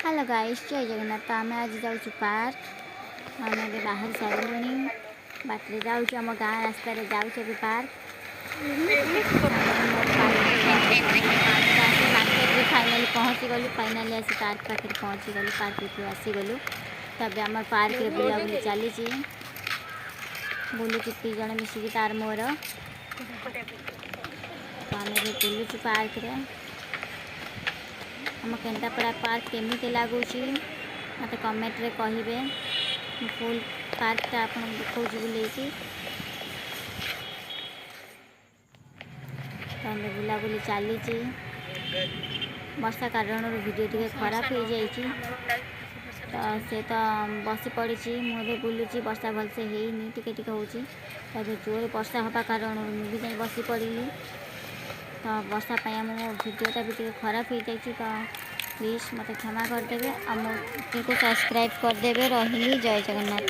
Hello guys, जय जगन्नाथ। तो आम आज जाऊँ पार्क। आम बाहर सारे बाटे जाऊँ आम गाँ रास्त जाऊँ पार्क। मार्केट फाइनाली पहुँची गलु। फाइनाली आसी पार्क पाखे पहुँची गलु। पार्क भितर आसीगलु। तब आम पार्क बुला बुली चली बुलूँ 3 जन मिसिकी तार मोर। तो आम बुलूँ पार्क रे। आम केन्द्रापड़ा पार्क केमी लगुच मत कमेंट रे कहिबे। फुल पार्कटा आपन देखा बुलेकी। तो आम बुलाबुली चली वर्षा कारण वीडियो टी खराब हो जाए। तो से तो बसी पड़ी मुझे बुलूची वर्षा भलसे है टिके हूँ। तो जोर वर्षा हवा कारण मुझे जाए बसी पड़ी। तो वर्षा आम वीडियोटा भी खराब हो जाए। तो प्लीज़ मत क्षमा करदे और मोदी को सब्सक्राइब करदे। रही जय जगन्नाथ।